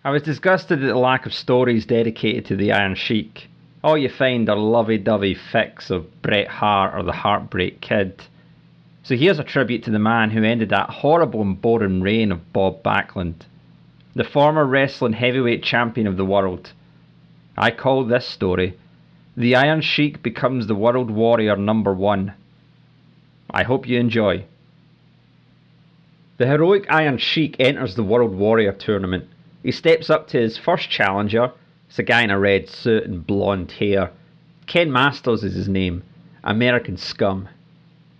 I was disgusted at the lack of stories dedicated to the Iron Sheik. All you find are lovey-dovey fics of Bret Hart or the Heartbreak Kid. So here's a tribute to the man who ended that horrible and boring reign of Bob Backlund, the former wrestling heavyweight champion of the world. I call this story, The Iron Sheik Becomes the World Warrior #1. I hope you enjoy. The heroic Iron Sheik enters the World Warrior tournament. He steps up to his first challenger. It's a guy in a red suit and blonde hair. Ken Masters is his name. American scum.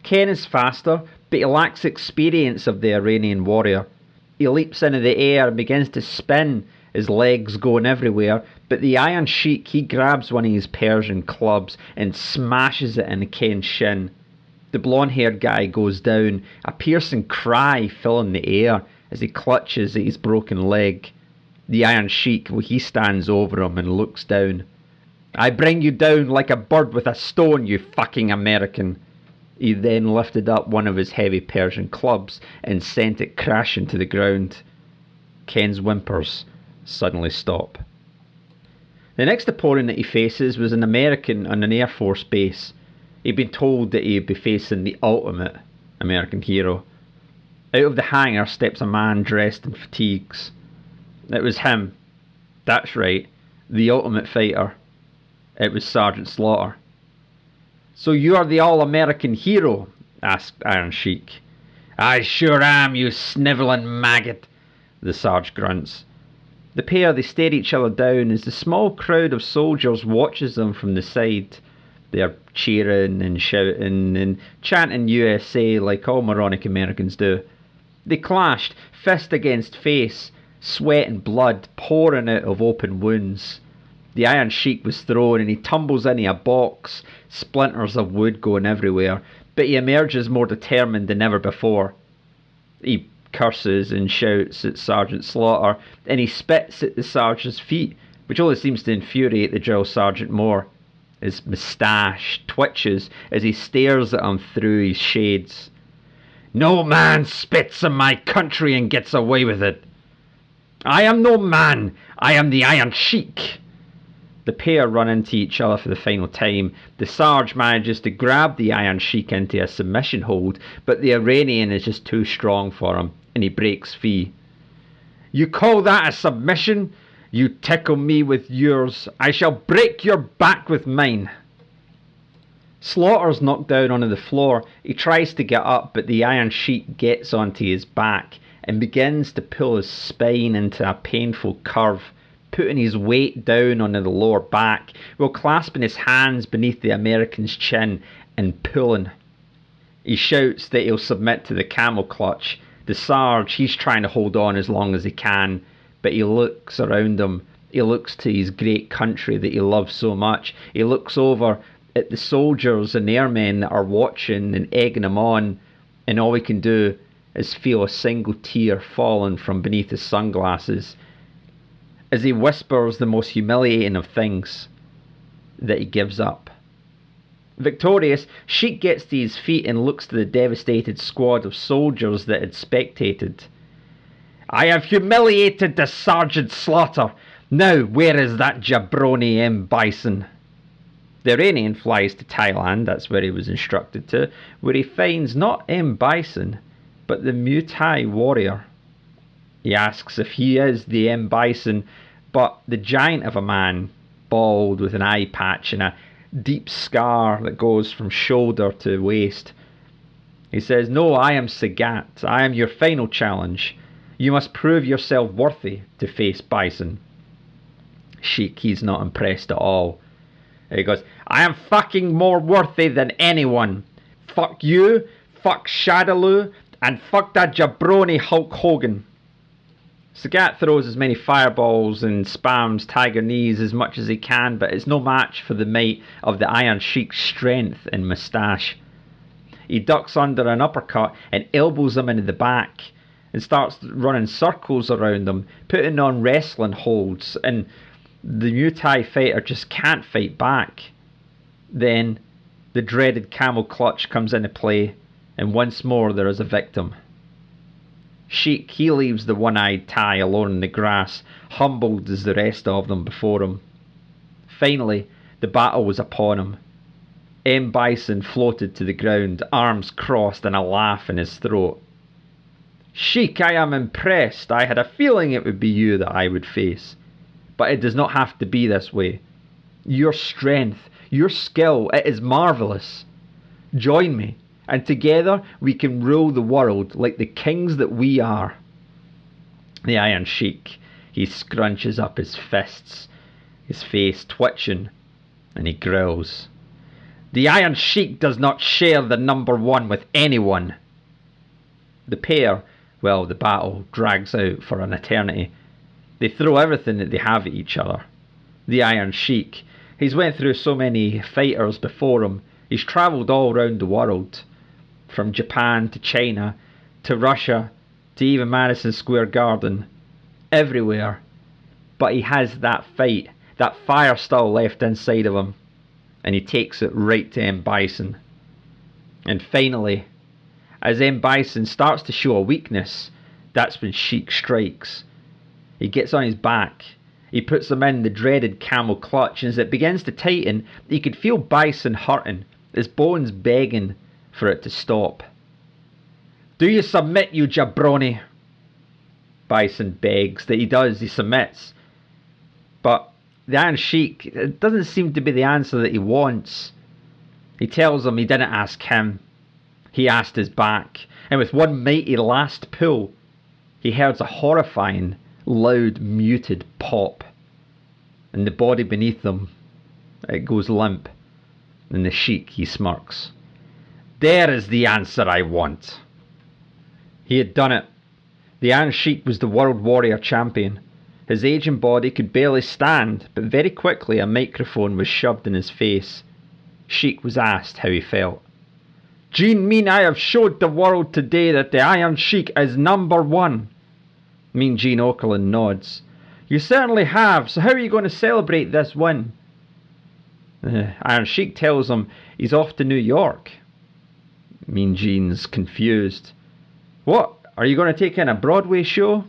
Ken is faster, but he lacks experience of the Iranian warrior. He leaps into the air and begins to spin, his legs going everywhere, but the Iron Sheik, he grabs one of his Persian clubs and smashes it into Ken's shin. The blonde-haired guy goes down, a piercing cry filling the air as he clutches at his broken leg. The Iron Sheik, well, he stands over him and looks down. "I bring you down like a bird with a stone, you fucking American." He then lifted up one of his heavy Persian clubs and sent it crashing to the ground. Ken's whimpers suddenly stop. The next opponent that he faces was an American on an Air Force base. He'd been told that he'd be facing the ultimate American hero. Out of the hangar steps a man dressed in fatigues. It was him. That's right, the ultimate fighter. It was Sergeant Slaughter. "So you are the all-American hero?" asked Iron Sheik. "I sure am, you snivelling maggot," the Sarge grunts. The pair, they stare each other down as the small crowd of soldiers watches them from the side. They are cheering and shouting and chanting USA like all moronic Americans do. They clashed, fist against face, sweat and blood pouring out of open wounds. The Iron Sheik was thrown and he tumbles into a box, splinters of wood going everywhere, but he emerges more determined than ever before. He curses and shouts at Sergeant Slaughter, and he spits at the sergeant's feet, which only seems to infuriate the drill sergeant more. His moustache twitches as he stares at him through his shades. "No man spits on my country and gets away with it." "I am no man, I am the Iron Sheik." The pair run into each other for the final time. The Sarge manages to grab the Iron Sheik into a submission hold, but the Iranian is just too strong for him, and he breaks free. "You call that a submission? You tickle me with yours. I shall break your back with mine." Slaughter's knocked down onto the floor. He tries to get up, but the Iron Sheik gets onto his back and begins to pull his spine into a painful curve, putting his weight down onto the lower back while clasping his hands beneath the American's chin and pulling. He shouts that he'll submit to the camel clutch. The Sarge, he's trying to hold on as long as he can, but he looks around him. He looks to his great country that he loves so much. He looks over at the soldiers and airmen that are watching and egging him on, and all he can do is feel a single tear falling from beneath his sunglasses as he whispers the most humiliating of things, that he gives up. Victorious, Sheik gets to his feet and looks to the devastated squad of soldiers that had spectated. "I have humiliated the Sergeant Slaughter. Now where is that jabroni M. Bison?" The Iranian flies to Thailand, that's where he was instructed to, where he finds not M. Bison, but the Muay Thai warrior. He asks if he is the M. Bison, but the giant of a man, bald with an eye patch and a deep scar that goes from shoulder to waist. He says, "No, I am Sagat. I am your final challenge. You must prove yourself worthy to face Bison." Sheik, he's not impressed at all. He goes, "I am fucking more worthy than anyone. Fuck you, fuck Shadaloo, and fuck that jabroni Hulk Hogan." Sagat throws as many fireballs and spams tiger knees as much as he can, but it's no match for the might of the Iron Sheik's strength and moustache. He ducks under an uppercut and elbows him into the back and starts running circles around him, putting on wrestling holds, and the Muay Thai fighter just can't fight back. Then the dreaded camel clutch comes into play, and once more there is a victim. Sheik, he leaves the one-eyed Thai alone in the grass, humbled as the rest of them before him. Finally, the battle was upon him. M. Bison floated to the ground, arms crossed and a laugh in his throat. Sheik, I am impressed. I had a feeling it would be you that I would face. But it does not have to be this way. Your strength, your skill, it is marvellous. Join me, and together we can rule the world like the kings that we are. The Iron Sheik, he scrunches up his fists, his face twitching, and he growls. The Iron Sheik does not share the number one with anyone. The pair, well, the battle drags out for an eternity. They throw everything that they have at each other. The Iron Sheik, he's went through so many fighters before him. He's travelled all round the world, from Japan to China, to Russia, to even Madison Square Garden, everywhere. But he has that fight, that fire still left inside of him, and he takes it right to M. Bison. And finally, as M. Bison starts to show a weakness, that's when Sheik strikes. He gets on his back. He puts him in the dreaded camel clutch, and as it begins to tighten, he could feel Bison hurting, his bones begging for it to stop. Do you submit, you jabroni? Bison begs. That he does, he submits. But the Iron Sheik, it doesn't seem to be the answer that he wants. He tells him he didn't ask him. He asked his back, and with one mighty last pull, he heard a horrifying, loud, muted pop. And the body beneath them, it goes limp, and the Sheik, he smirks. There is the answer I want. He had done it. The Iron Sheik was the World Warrior Champion. His aging body could barely stand, but very quickly a microphone was shoved in his face. Sheik was asked how he felt. Gene Mean, I have showed the world today that the Iron Sheik is number one. Mean Gene Okerlund nods. You certainly have, so how are you going to celebrate this win? Iron Sheik tells him he's off to New York. Mean Gene's confused. What? Are you going to take in a Broadway show?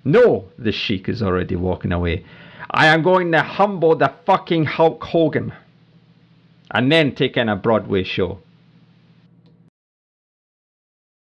No, the Sheik is already walking away. I am going to humble the fucking Hulk Hogan. And then take in a Broadway show.